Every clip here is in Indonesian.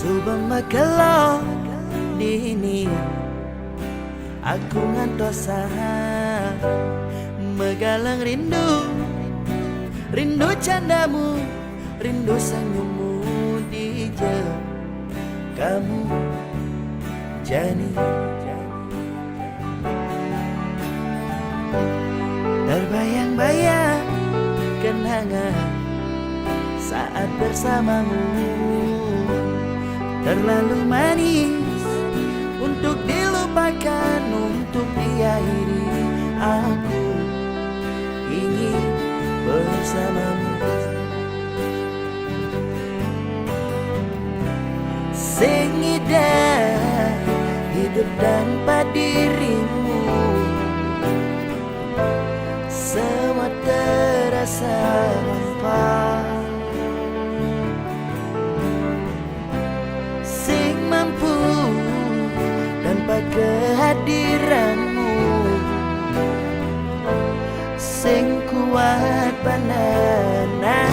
Subang makelok dini aku ngantosa megalang rindu, rindu candamu, rindu senyummu di kamu Jani. Terbayang-bayang kenangan saat bersamamu, terlalu manis untuk dilupakan, untuk diakhiri. Aku ingin bersamamu. Sing indah hidup tanpa dirimu, semua terasa hampa. Sing mampu tanpa kehadiranmu, sing kuat panana.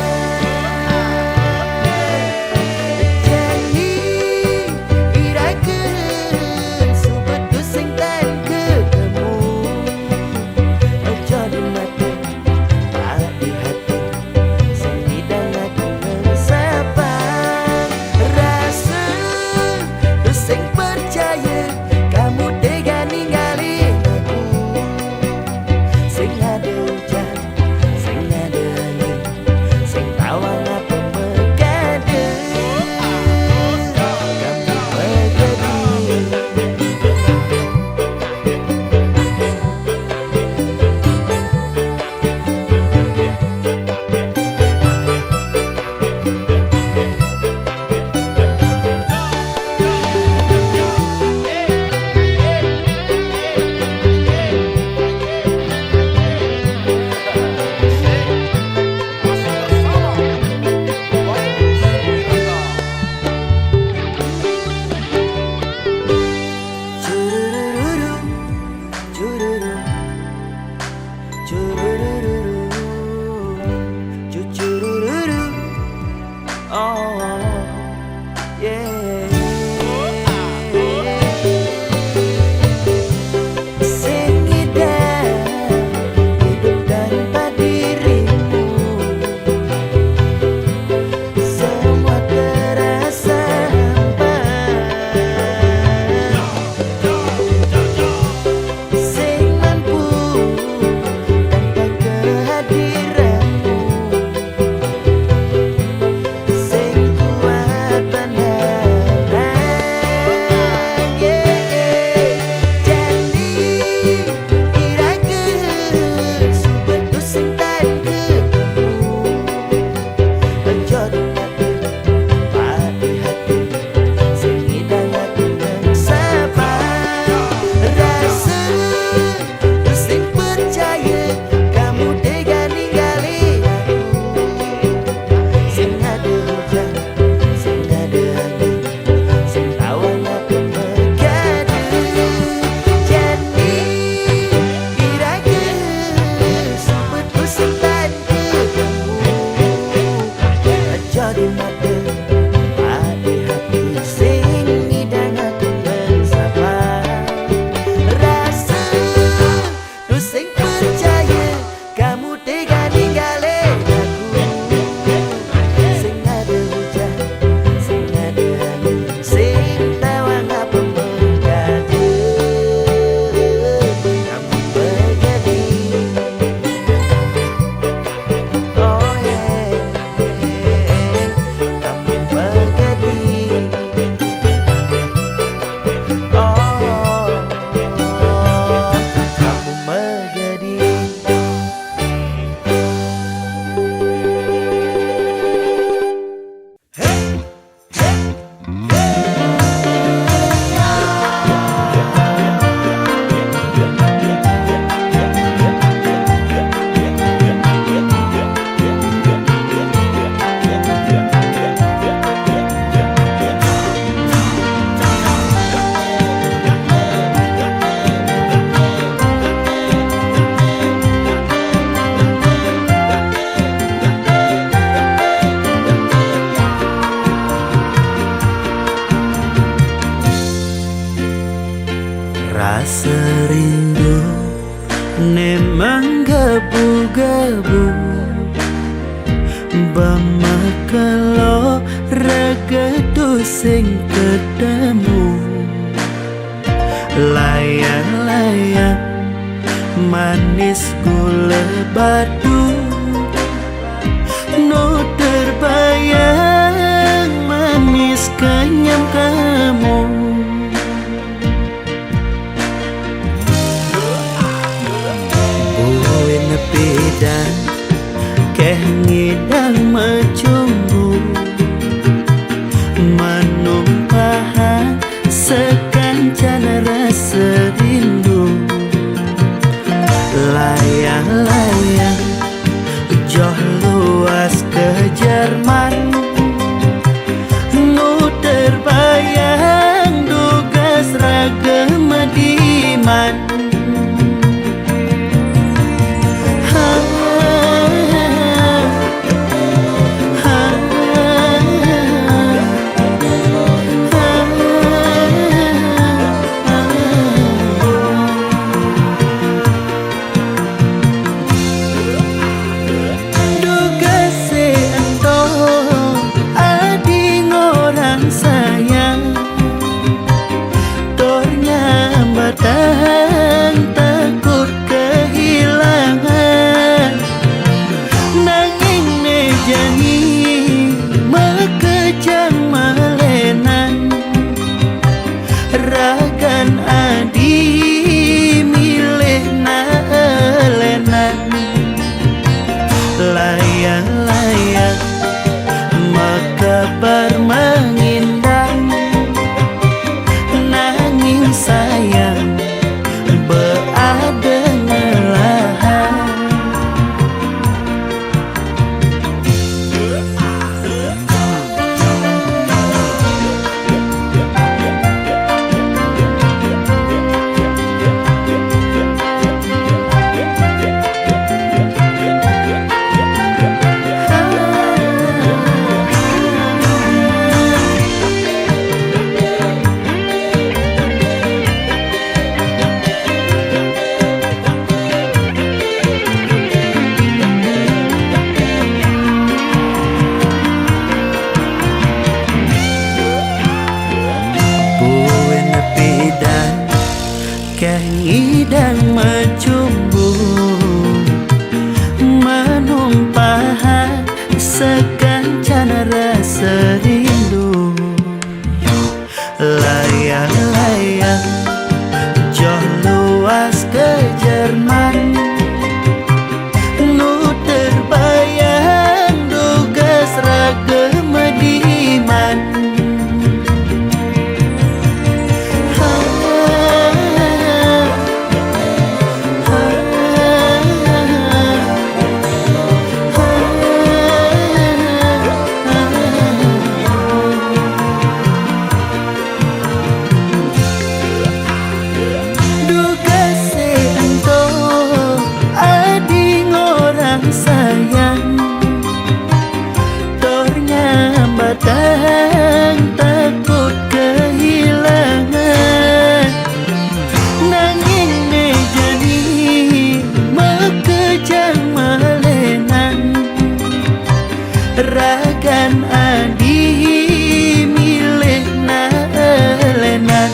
rasa rindu nemang gabu-gabu bama kalau regedu sing ketemu layang-layang manis gula batu no terbayang manis kenyam kamu buwe nepidan keh ngidang macumbu manumpahan sekancan rasa rindu layang-layang joh luas ke Jerman nu terbayang dugas ragam diman takut kehilangan nanging mejani mekejang malenan ragan adi milih naelenan layang-layang makabar mengindang nanging sayang berada ngelahan idang macumbu manumpahan sekancan rasa rindu layang-layang joh luas ke Jerman nu terbayang dugas ragam diman sayang ternyambatan takut kehilangan nanging mejani mekejang malenan ragan adi milih naelenan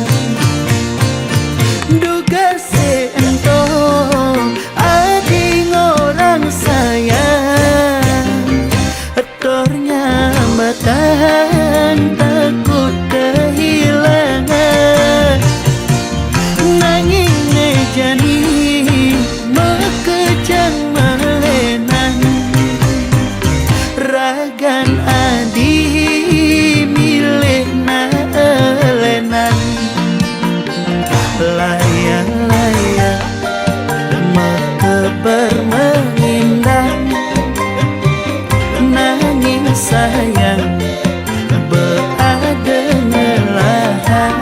duga seento adi ngorang sayang ternyambatan takut kehilangan nanging mejani mekejang malenan ragan adi milih naelenan layang-layang mekeber mengindang nanging sayang berada ngelahan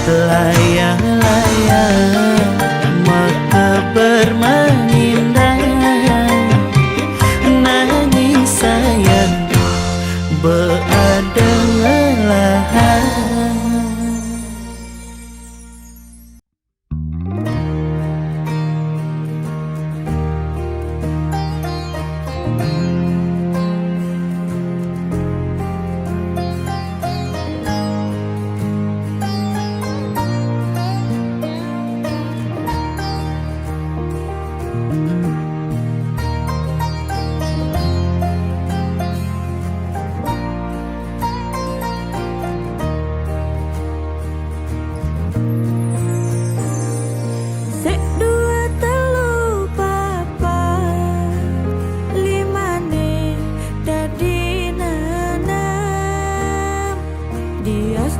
layang-layang mekeber mengindang nanging sayang berada ngelahan.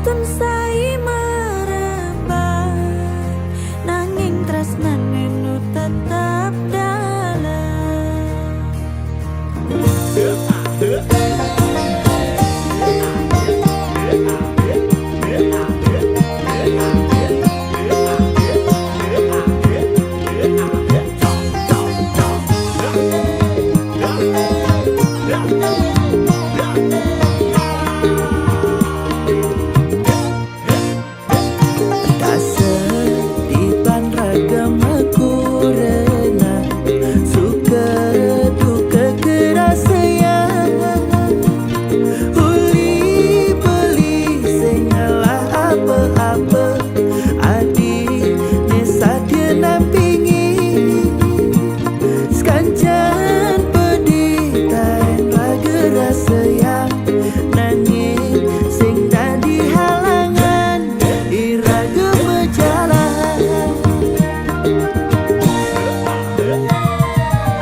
Astun sai merebak nanging tresnane nu tetep dalam. Tak sedipan ragam aku rena suka duka kerasaan uli beli sengalah apa-apa adik nesa dia nampingi sekancan pedih tain laga rasa yang nangis sing tadi halangan iraga berjalan.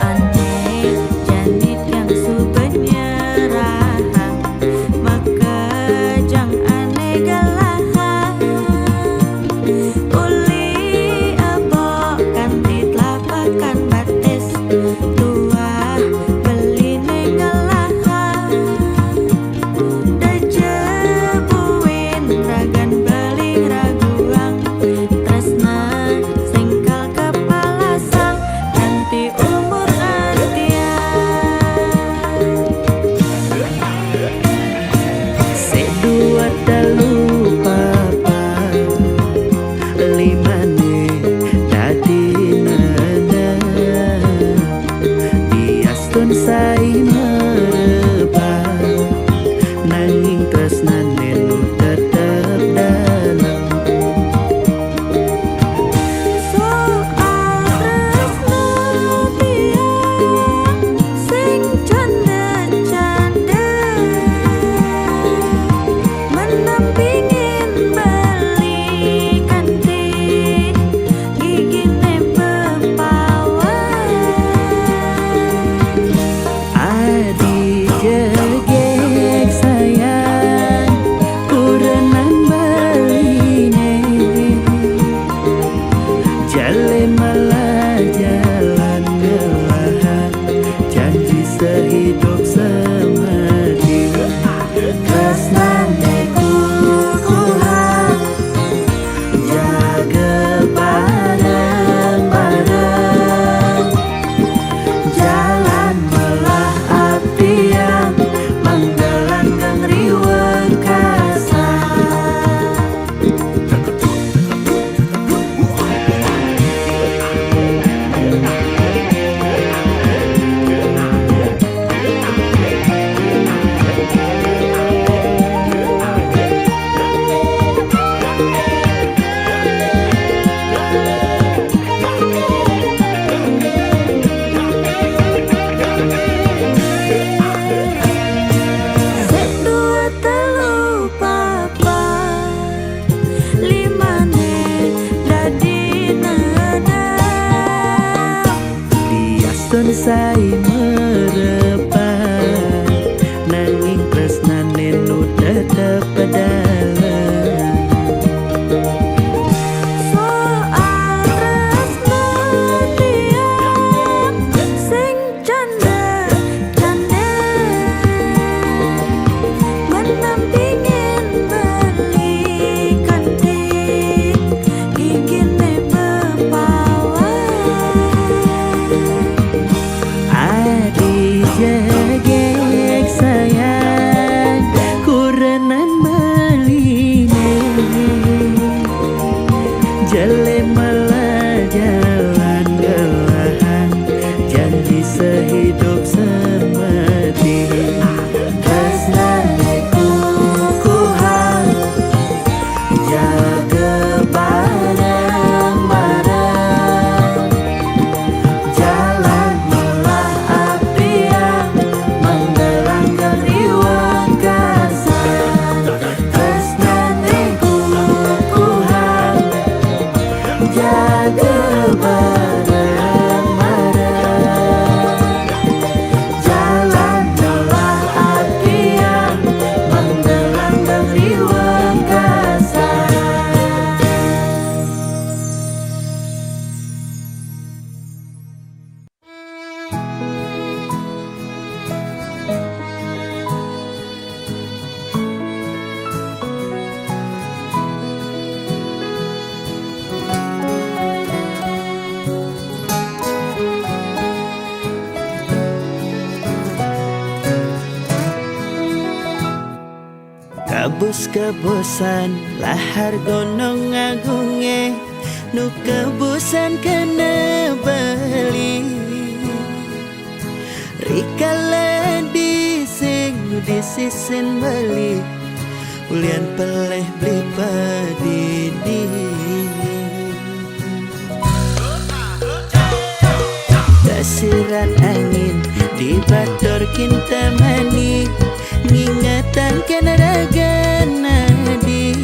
Aneh janit yang subenyerahan maka jang aneh galahan uli abok kanti telapakan batis tua beli ngalahan dajebuin ragan beli raguang tresna singkal kepala sang ganti umur antian. Sedua dalu papa limane dadi nana diastun sai merebak nanging tresnane nu tetep dalam. Soal tresna tiang sing canda-canda menampingin beli kanti gigine bepawan. Adik jegek sayang kurenan beline jale malah jalan gelahan janji sehidup semati tresnane kukuhan jaga bareng-bareng jalan belah hati yang menggelangkan riweuh kasar. Sedua telu papat limane dadi nenang Diastun sai merebak nanging tresnane nu tetep dalam. soal tresna tiang sing canda-canda menampingin beli kanti gigine bepawan. kabus kebosan lahar gunung agunge nu kebusan kena bali rikala dising nu disisin bali ulian peleh beli padidi dasiran angin di bator kinta mani ngingatan kena raga nadi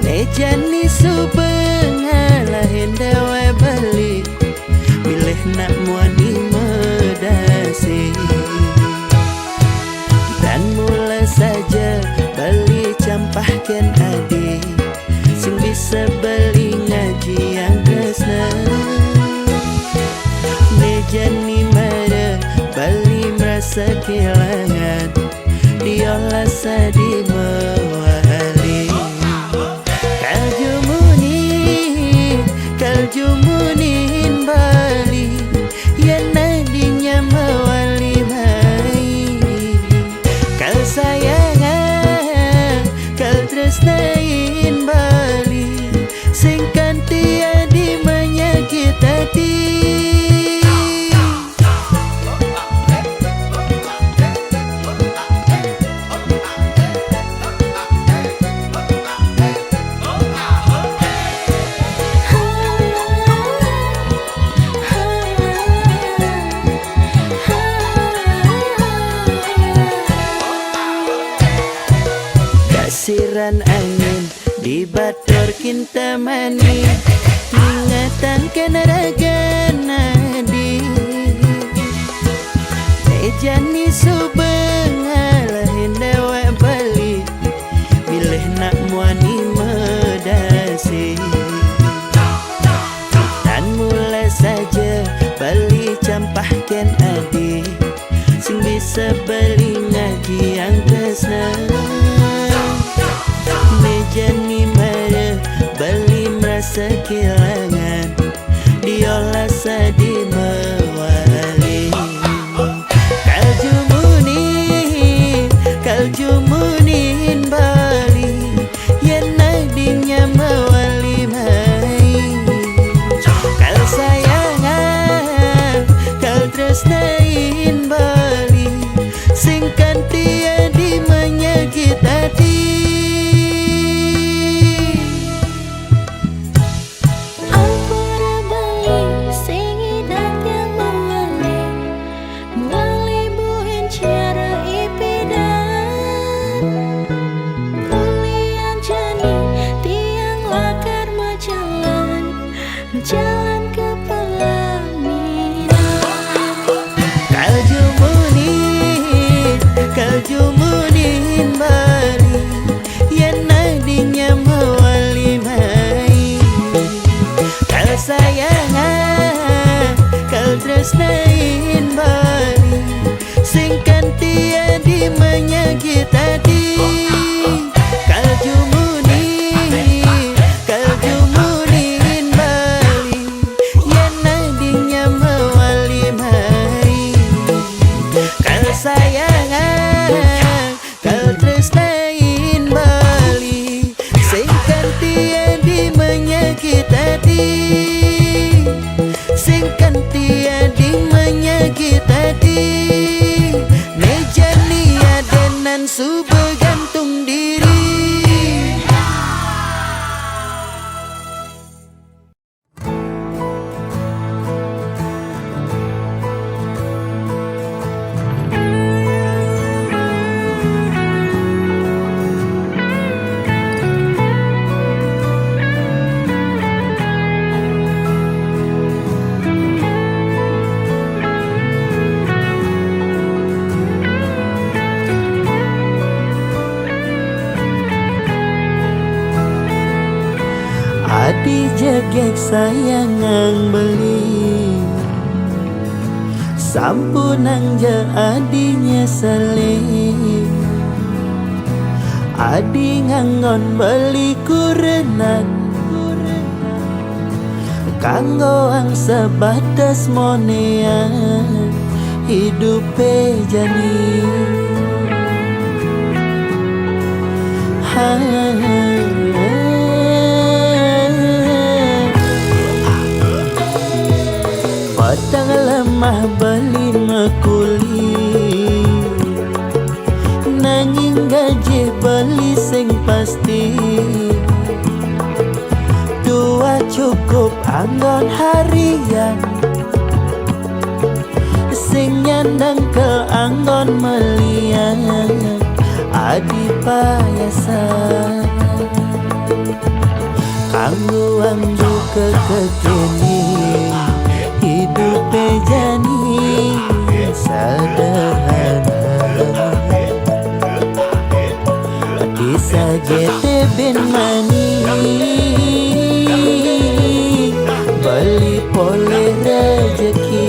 nejani subeng halahin dewa balik milih nak muani medasi dan mula saja beli campahkan adi sing bisa beli ngaji yang tresna nejani mara bali merasa kehilangan diolah sadi mewali kaljumunin bali yang nadinya mewali mai kal sayangan kal tresnain bali sing kantia di menyakit hati siran angin di bator kinta mani ingatan kena raga nadi nejani subeng halahin dewa bali milih nak muani medasi dan mulai saja bali campahkan adi sing bisa beli ngaji yang tresna nejani mara bali merasa kehilangan diolah sadi mewali kaljumunin bali yang nadinya mewali mai kal sayangan kal tresnain bali sing kantia di menyakit hati jalan ke pelaminan kaljumunin bali yang nadinya mewali mai kal sayangan kal tresnain bali sing kantia di menyakit hati sayangan kal tresnain bali sing kantia di menyakit hati sing kantia di menyakit hati nejani adenan su bergantung diri Adi jegek sayangang beli sampunang ja adinya saling adi ngangon beli kurenan kanggo ang sebatas monean hidupe jani lemah beli mekuli, nanging gaji beli sing pasti. Dua cukup anggon harian, sing nyandang ke anggon melian adi payasan. Kanggo anggo kekekeni hidup jani sederhana, kisah jete ben mani beli poleh rezeki.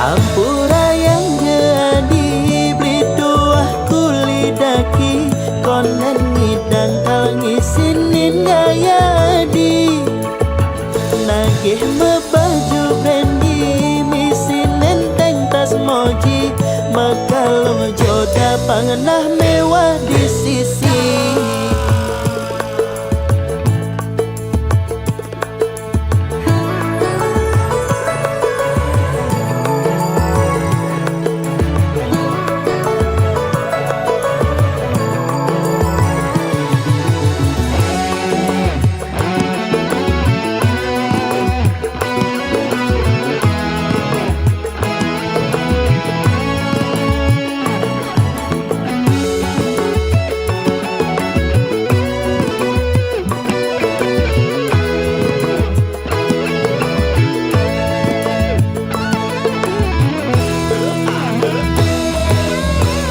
Ampura yang jadi beli dua kuli daki, konen ngidang kal ngisinin gaya di. Nagih mebaju brandy misinen teng tas moji, makalong joda pangenah mewah di sisi.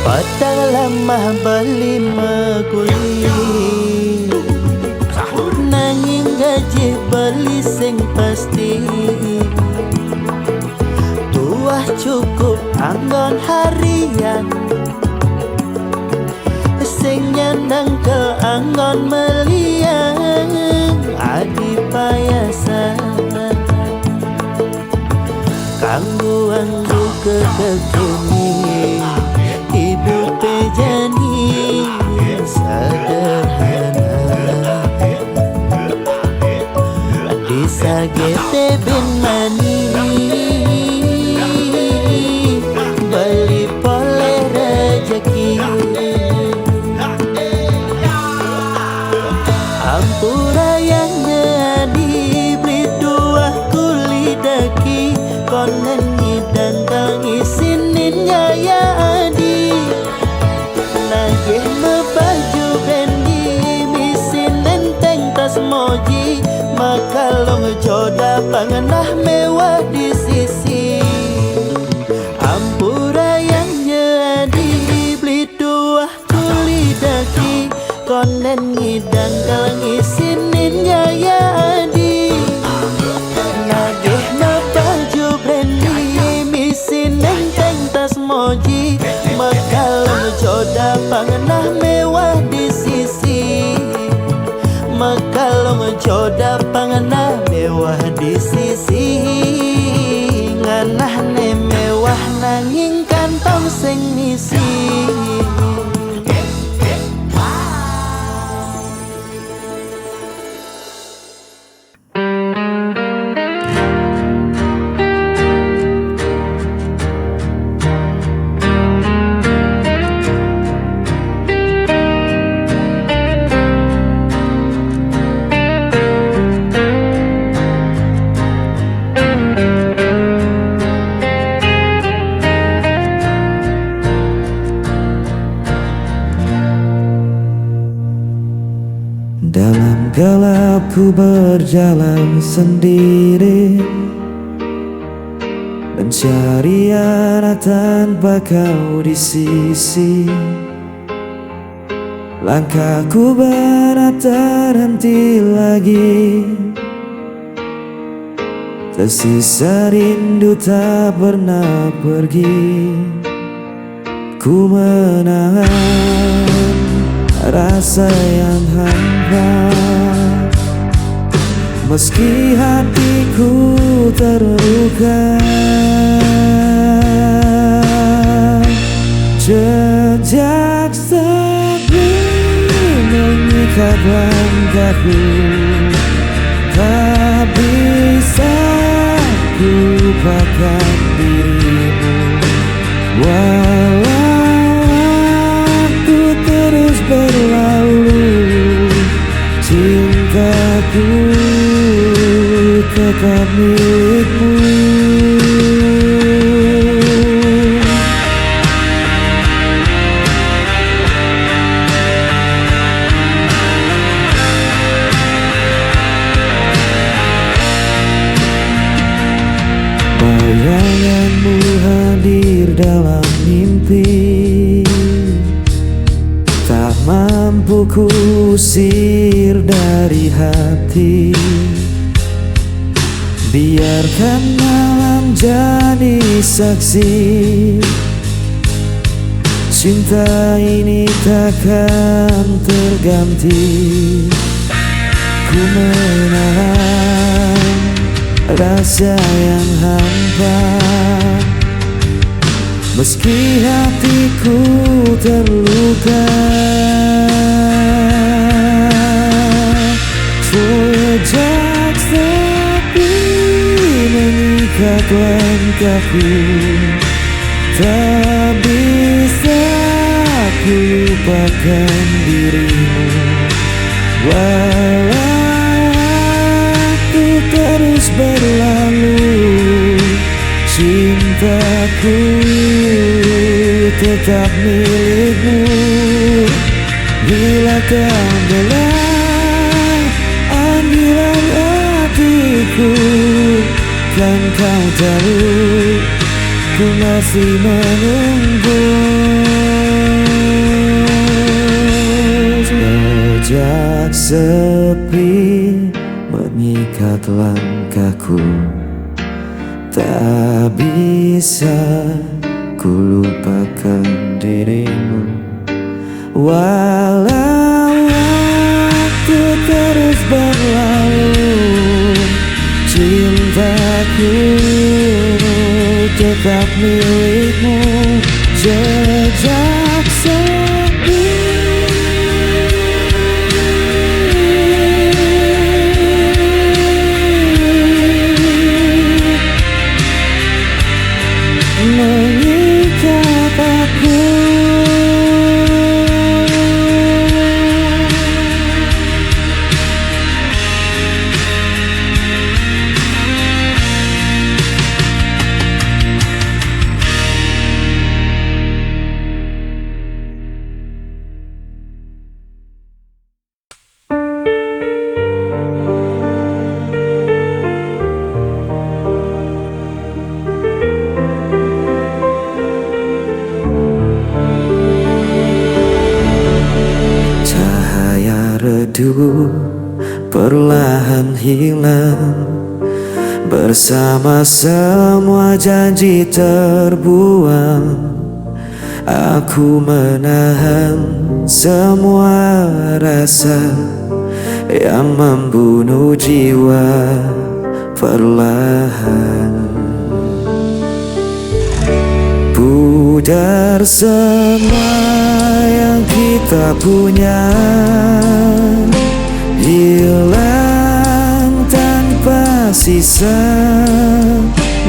Padang lemah beli mekuli, nanging gaji beli sing pasti. Tuah cukup anggon harian, sing nyandang ke anggon melian adi payasan. Kanggo anggo kekekeni hidup jani sederhana, disagete bin mani beli poleh rezeki. Ampura yang jadi beli dua kuli daki, konen ngidang kal ngisinin gaya adi. Nagih mebaju brandy misinen teng tas moji, makalong joda pangenah mewah di sisi. Ampura yang jadi beli dua kuli daki, konen ngidang kal ngisinin gaya adi. Nagih mebaju brandy misinen teng tas moji, makalong joda pangenah mewah di sisi. Makalong joda pangenah mewah di sisi. Nganah ne mewah nanging kantong sing ngisi. Dalam gelap ku berjalan sendiri, mencari arah tanpa kau di sisi. Langkahku berat terhenti lagi, tersisa rindu tak pernah pergi. Ku menahan rasa yang hampa, meski hatiku terluka. Jejak sepi mengikat langkahku, tak bisa melupakan dirimu. Walau waktu terus berlalu, cintaku tetap milikmu. Bayanganmu hadir dalam mimpi, tak mampu kusir dari hati. Biarkan malam jadi saksi, cinta ini takkan terganti. Ku menahan rasa yang hampa, meski hatiku terluka. Sejak sepi mengikat langkahku, tak bisa ku lupakan dirimu. Walau terus berlalu, cintaku tetap milikmu. Bila kau belah anggilan hatiku, kan kau tahu ku masih menunggu. Sejak sepi mengikat langkahku, tak bisa ku lupakan dirimu. Walau waktu terus berlalu, cintaku tetap milikmu. Sejak sepi mengikat aku. Perlahan hilang bersama semua janji terbuang. Aku menahan semua rasa yang membunuh jiwa perlahan. Pudar semua yang kita punya, hilang tanpa sisa.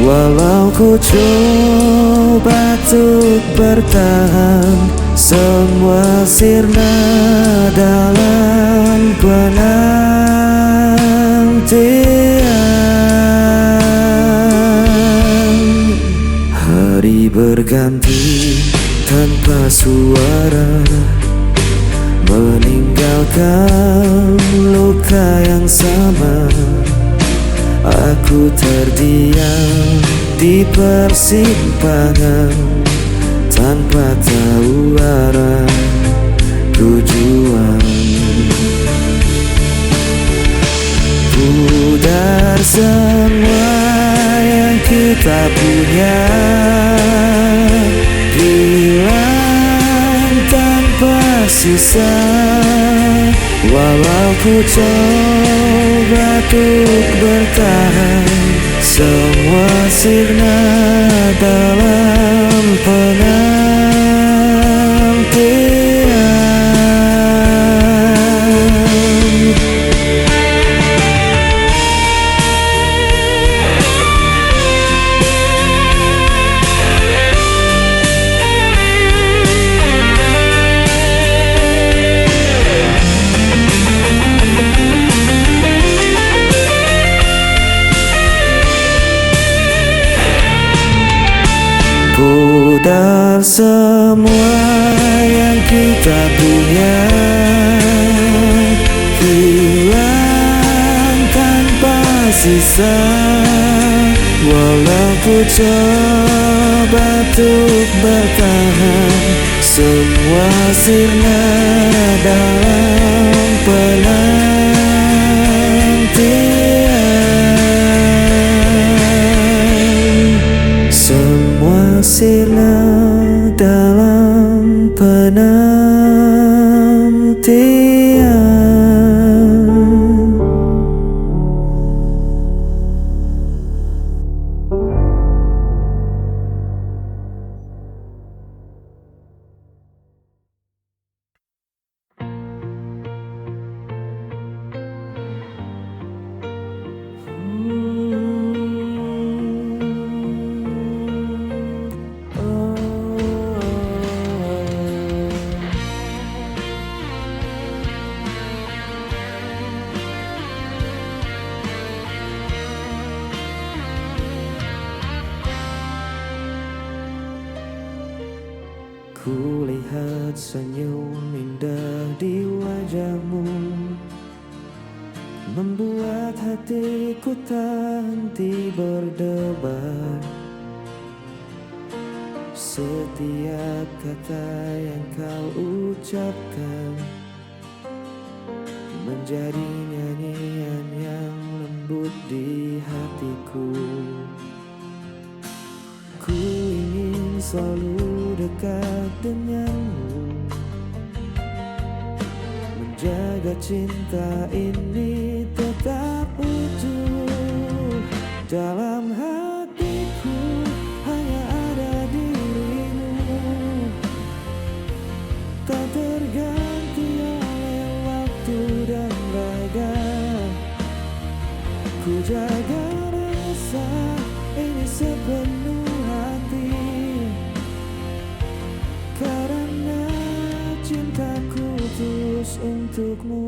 Walau ku coba untuk bertahan, semua sirna dalam penantian. Hari berganti tanpa suara, meninggalkan luka yang sama. Aku terdiam di persimpangan, tanpa tahu arah tujuan. Pudar semua yang kita punya, hilang tanpa sisa. Walau ku coba untuk bertahan, semua sirna dalam penantian. Putar semua yang kita punya, hilang tanpa sisa. Walau ku coba untuk bertahan, semua sirna dalam penantian. Semua sirna dalam penantian. Kulihat senyum indah di wajahmu, membuat hatiku tak henti berdebar. Setiap kata yang kau ucapkan menjadi nyanyian yang lembut di hatiku. Ku ingin selalu dekat denganmu, menjaga cinta ini tetap utuh. Dalam hatiku hanya ada dirimu, tak terganti oleh waktu dan raga. Ku jaga rasa ini sepenuh hati, karena cintaku tulus untukmu.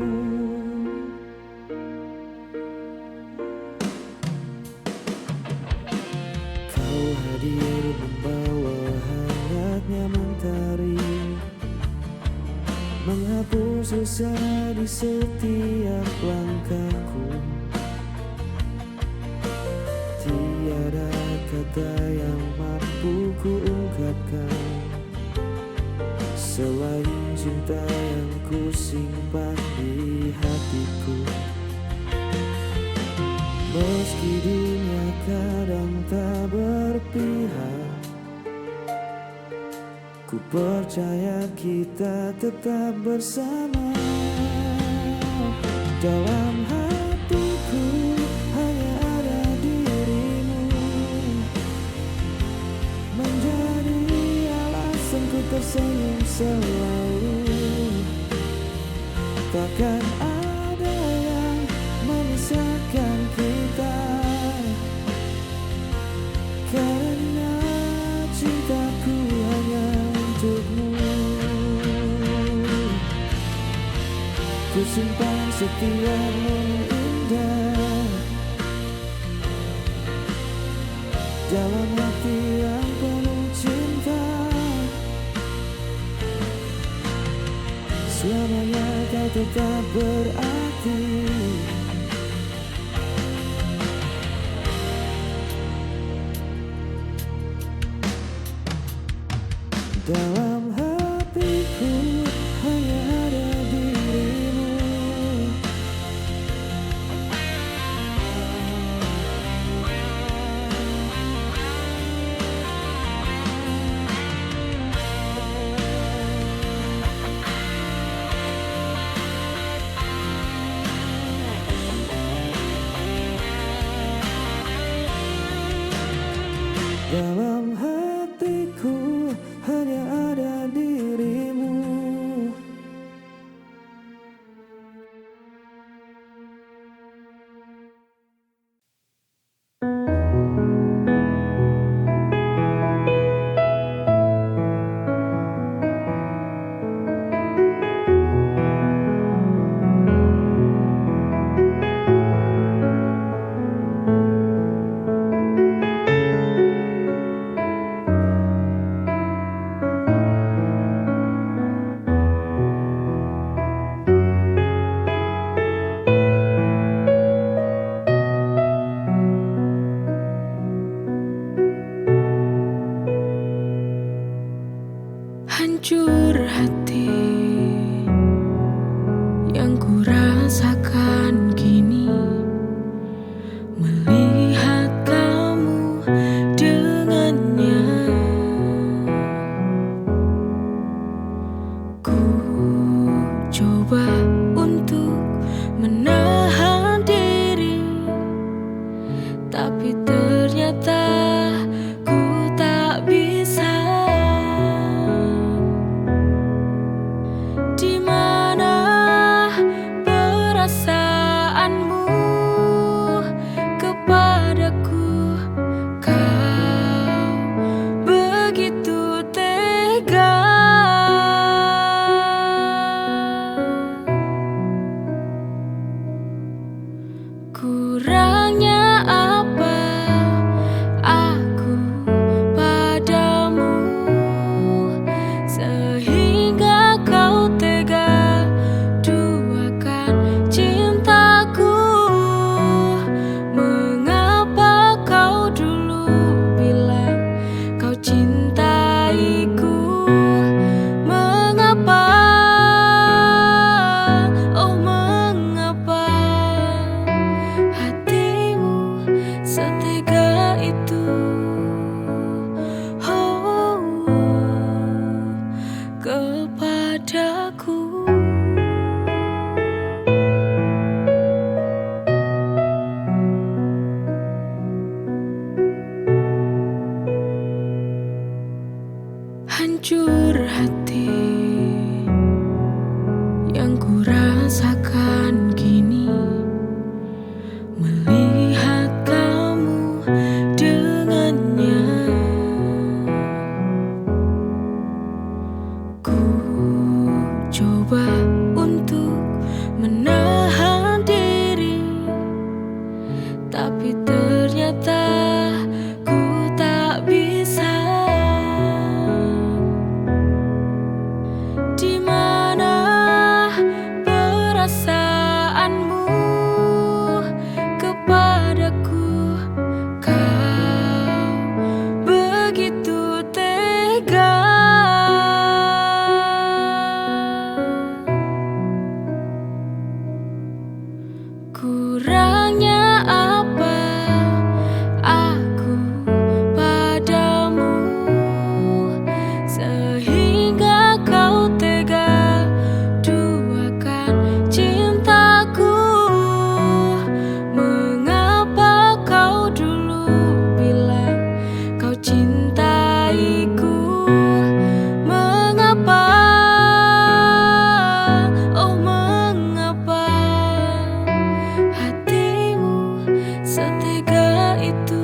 Kau hadir membawa hangatnya mentari, menghapus susah di setiap langkahku. Tiada kata yang mampu ku ungkapkan selain cinta yang ku simpan di hatiku. Meski dunia kadang tak berpihak, ku percaya kita tetap bersama. Dalam hatiku hanya ada dirimu, menjadi alasanku tersenyum selalu. Takkan ada yang memisahkan kita, karena cintaku hanya untukmu. Ku simpan setiap momen indah dalam hati yang penuh cinta. Selamanya kau tetap berarti. Dalam hatiku hanya ada dirimu, dalam hatiku hanya ada Hancur hati yang ku rasakan kini, melihat kamu dengannya. Ku coba untuk menahan diri, tapi ternyata ku tak bisa. Di mana perasaanmu kepadaku? Kau begitu tega. Kurangnya apa aku padamu sehingga kau tega duakan cintaku? Mengapa kau dulu bilang kau cintaiku? Mengapa, oh mengapa hatimu setega itu? Oh, kepadaku. Hancur hati yang ku rasakan kini, melihat kamu dengannya. Ku coba untuk menahan diri, tapi ternyata ku tak bisa. Di mana perasaanmu kepadaku? Kau begitu tega. Kurangnya apa aku padamu sehingga kau tega duakan cintaku? Mengapa kau dulu bilang kau cintaiku? Mengapa, oh mengapa hatimu setega itu?